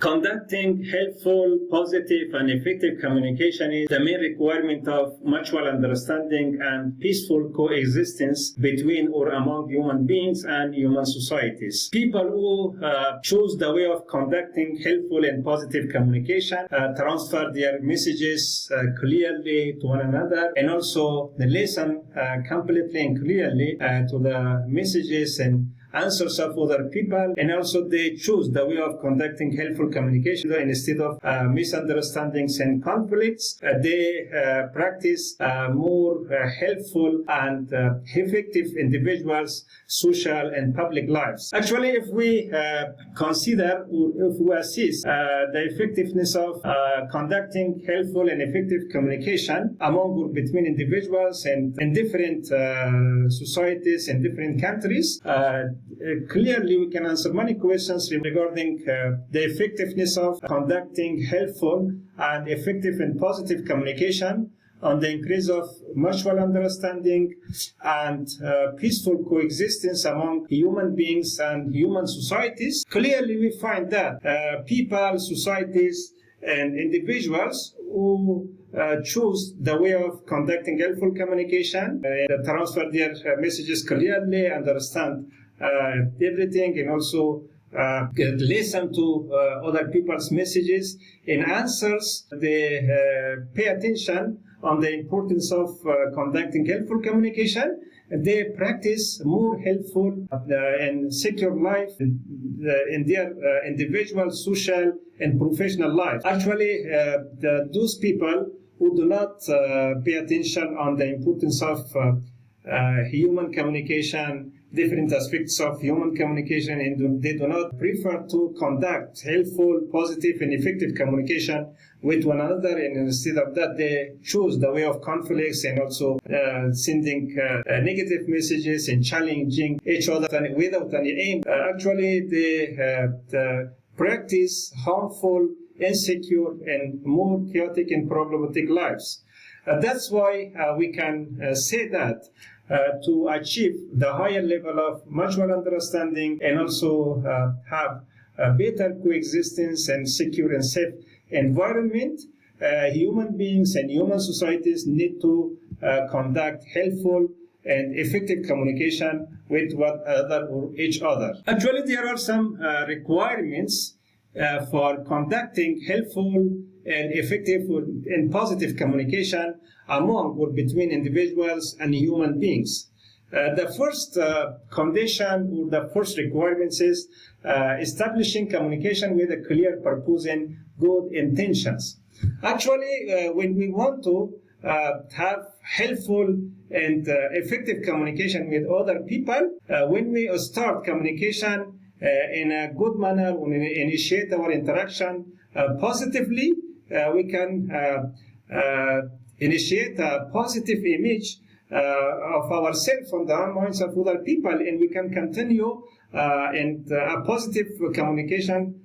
Conducting helpful, positive, and effective communication is the main requirement of mutual understanding and peaceful coexistence between or among human beings and human societies. People who choose the way of conducting helpful and positive communication transfer their messages clearly to one another, and also they listen completely and clearly to the messages and answers of other people, and also they choose the way of conducting helpful communication instead of misunderstandings and conflicts. They practice more helpful and effective individuals' social and public lives. Actually, if we consider or if we assess the effectiveness of conducting helpful and effective communication among or between individuals and in different societies in different countries, clearly we can answer many questions regarding the effectiveness of conducting helpful and effective and positive communication on the increase of mutual understanding and peaceful coexistence among human beings and human societies. Clearly we find that people, societies, and individuals who choose the way of conducting helpful communication, transfer their messages clearly, understand everything, and also listen to other people's messages and answers. They pay attention on the importance of conducting helpful communication. They practice more helpful and secure life in their individual, social, and professional life. Actually, those people who do not pay attention on the importance of human communication, different aspects of human communication, and they do not prefer to conduct helpful, positive, and effective communication with one another, and instead of that they choose the way of conflicts and also sending negative messages and challenging each other without any aim. Actually, they practice harmful, insecure, and more chaotic and problematic lives. That's why we can say that to achieve the higher level of mutual understanding and also have a better coexistence and secure and safe environment, human beings and human societies need to conduct helpful and effective communication with one another or each other. Actually, there are some requirements for conducting helpful and effective and positive communication among or between individuals and human beings. The first condition or the first requirement is establishing communication with a clear purpose and good intentions. Actually, when we want to have helpful and effective communication with other people, when we start communication in a good manner, when we initiate our interaction positively, we can initiate a positive image of ourselves on the minds of other people, and we can continue in a positive communication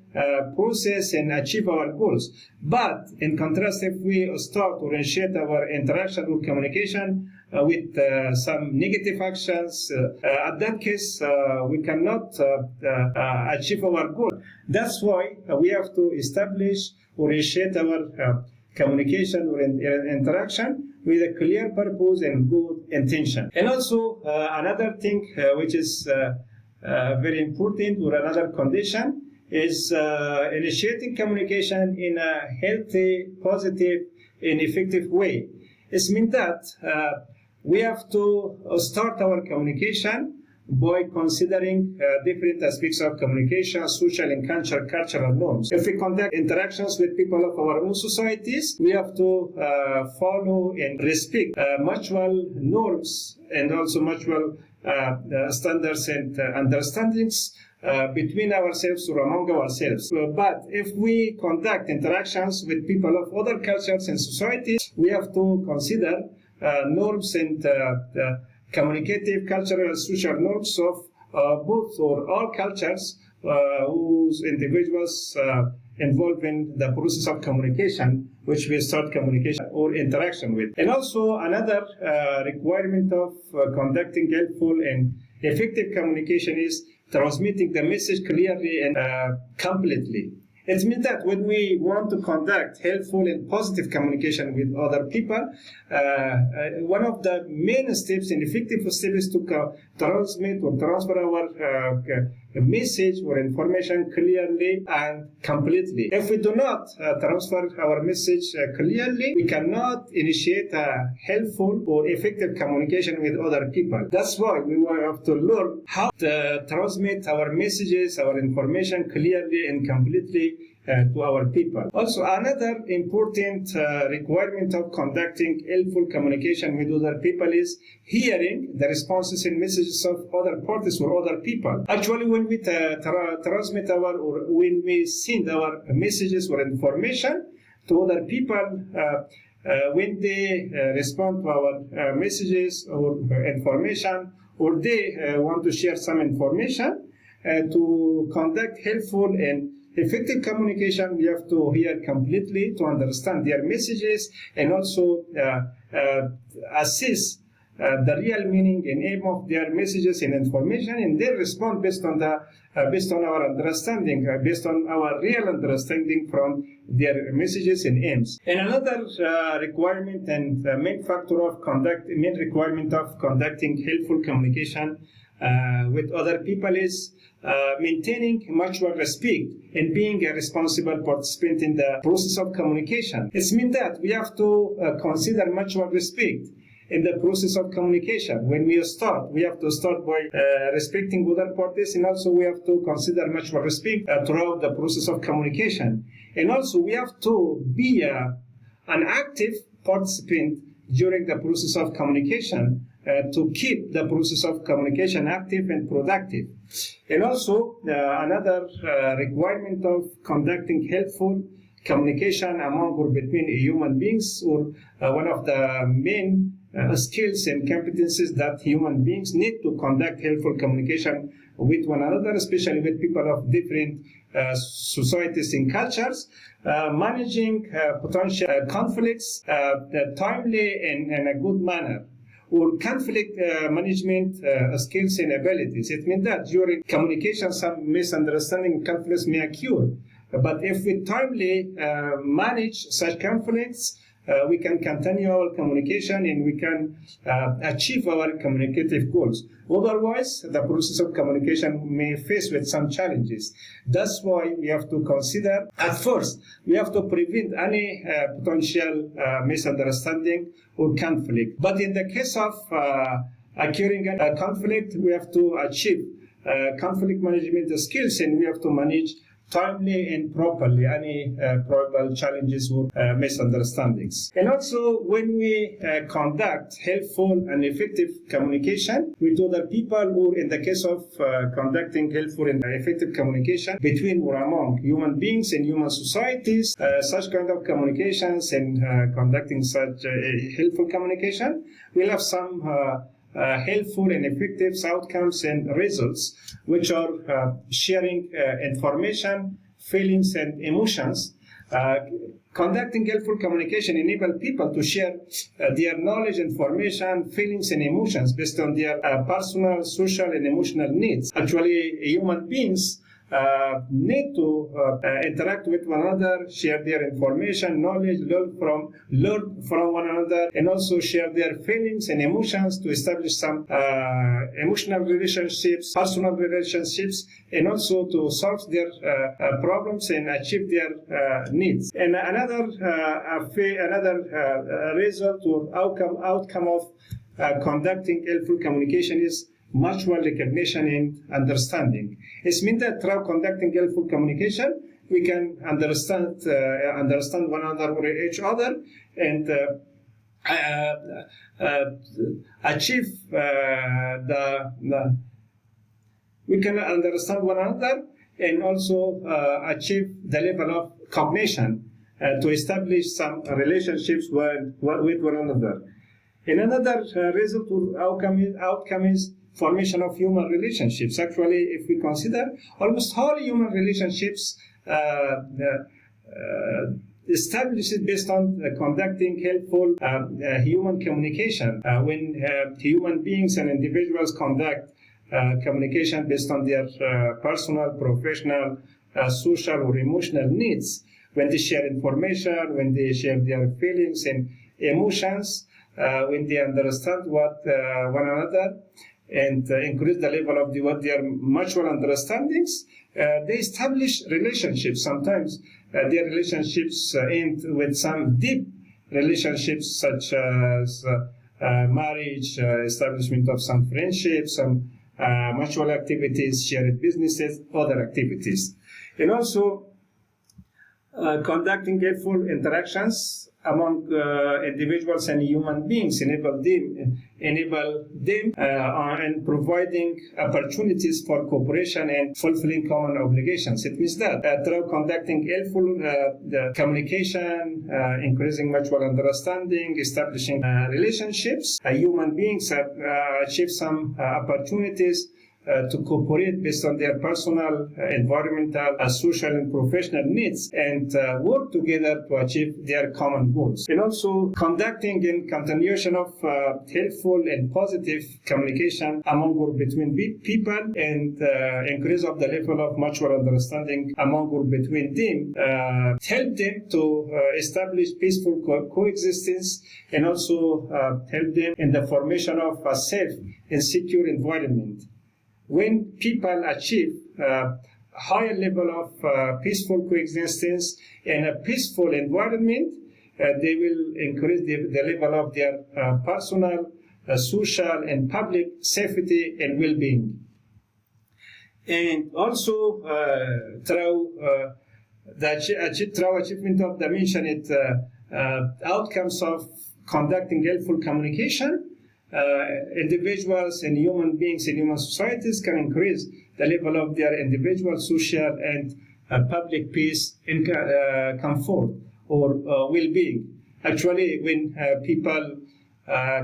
process and achieve our goals. But in contrast, if we start or initiate our interaction or communication with some negative actions, at that case, we cannot achieve our goal. That's why we have to establish or initiate our communication or interaction with a clear purpose and good intention. And also, another thing which is very important, or another condition, is initiating communication in a healthy, positive, and effective way. It means that we have to start our communication by considering different aspects of communication, social and cultural norms. If we conduct interactions with people of our own societies, we have to follow and respect mutual norms and also mutual standards and understandings between ourselves or among ourselves. But if we conduct interactions with people of other cultures and societies, we have to consider norms and communicative, cultural, and social norms of both or all cultures whose individuals involved in the process of communication, which we start communication or interaction with. And also another requirement of conducting helpful and effective communication is transmitting the message clearly and completely. It means that when we want to conduct helpful and positive communication with other people, one of the main steps and effective steps is to transmit or transfer our message or information clearly and completely. If we do not transfer our message clearly, we cannot initiate a helpful or effective communication with other people. That's why we have to learn how to transmit our messages, our information clearly and completely to our people. Also, another important requirement of conducting helpful communication with other people is hearing the responses and messages of other parties or other people. Actually, when we transmit or when we send our messages or information to other people, when they respond to our messages or information, or they want to share some information, to conduct helpful and effective communication, we have to hear completely to understand their messages and also assess the real meaning and aim of their messages and information, and then respond based on our understanding, based on our real understanding from their messages and aims. And another requirement and main requirement of conducting helpful communication with other people is maintaining mutual respect and being a responsible participant in the process of communication. It means that we have to consider mutual respect in the process of communication. When we have to start by respecting other parties, and also we have to consider mutual respect throughout the process of communication. And also we have to be an active participant during the process of communication to keep the process of communication active and productive. And also another requirement of conducting helpful communication among or between human beings, or one of the main skills and competencies that human beings need to conduct helpful communication with one another, especially with people of different societies and cultures, managing potential conflicts timely and in a good manner, or conflict management skills and abilities. It means that during communication, some misunderstanding conflicts may occur. But if we timely manage such conflicts, we can continue our communication and we can achieve our communicative goals. Otherwise, the process of communication may face with some challenges. That's why we have to consider, at first, we have to prevent any potential misunderstanding or conflict. But in the case of occurring a conflict, we have to achieve conflict management skills, and we have to manage timely and properly any probable challenges or misunderstandings. And also, when we conduct helpful and effective communication with other people, or in the case of conducting helpful and effective communication between or among human beings and human societies, such kind of communications and conducting such helpful communication will have some helpful and effective outcomes and results, which are sharing information, feelings, and emotions. Conducting helpful communication enables people to share their knowledge, information, feelings, and emotions based on their personal, social, and emotional needs. Actually, human beings need to interact with one another, share their information, knowledge, learn from one another, and also share their feelings and emotions to establish some emotional relationships, personal relationships, and also to solve their problems and achieve their needs. And another result or outcome of conducting helpful communication is mutual recognition and understanding. It means that through conducting helpful communication, we can understand one another or each other, and achieve we can understand one another and also achieve the level of cognition to establish some relationships with one another. And another result or outcome is formation of human relationships. Actually, if we consider, almost all human relationships established based on conducting helpful human communication. When human beings and individuals conduct communication based on their personal, professional, social or emotional needs, when they share information, when they share their feelings and emotions, when they understand what one another, and increase the level of what their mutual understandings, they establish relationships. Sometimes their relationships end with some deep relationships, such as marriage, establishment of some friendships, some mutual activities, shared businesses, other activities. And also conducting helpful interactions among individuals and human beings enable them and providing opportunities for cooperation and fulfilling common obligations. It means that through conducting helpful communication, increasing mutual understanding, establishing relationships, human beings achieve some opportunities to cooperate based on their personal, environmental, social, and professional needs, and work together to achieve their common goals. And also conducting and continuation of helpful and positive communication among or between people, and increase of the level of mutual understanding among or between them, help them to establish peaceful coexistence, and also help them in the formation of a safe and secure environment. When people achieve a higher level of peaceful coexistence and a peaceful environment, they will increase the level of their personal, social, and public safety and well-being. And also through achievement of the mentioned outcomes of conducting helpful communication, individuals and human beings in human societies can increase the level of their individual, social, and public peace and comfort or well-being. Actually, when people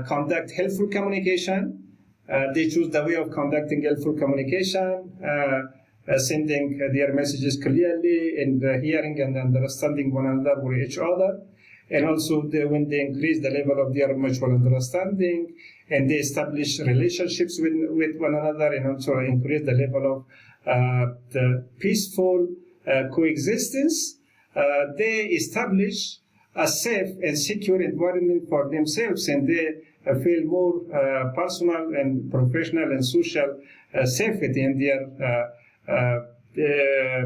conduct helpful communication, they choose the way of conducting helpful communication, sending their messages clearly, and hearing and understanding one another or each other. And also when they increase the level of their mutual understanding, and they establish relationships with one another, and also increase the level of the peaceful coexistence, they establish a safe and secure environment for themselves, and they feel more personal and professional and social safety in their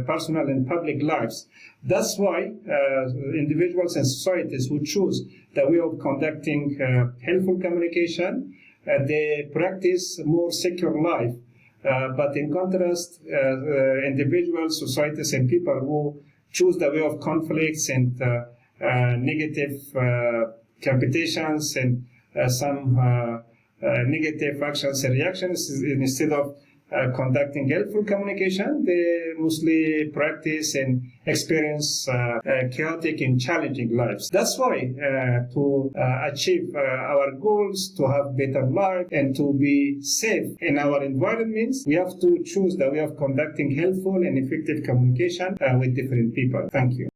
personal and public lives. That's why individuals and societies who choose the way of conducting helpful communication, they practice more secure life. But in contrast, individuals, societies, and people who choose the way of conflicts and negative competitions and some negative actions and reactions, instead of conducting helpful communication, they mostly practice and experience chaotic and challenging lives. That's why to achieve our goals, to have better life, and to be safe in our environments, we have to choose the way of conducting helpful and effective communication with different people. Thank you.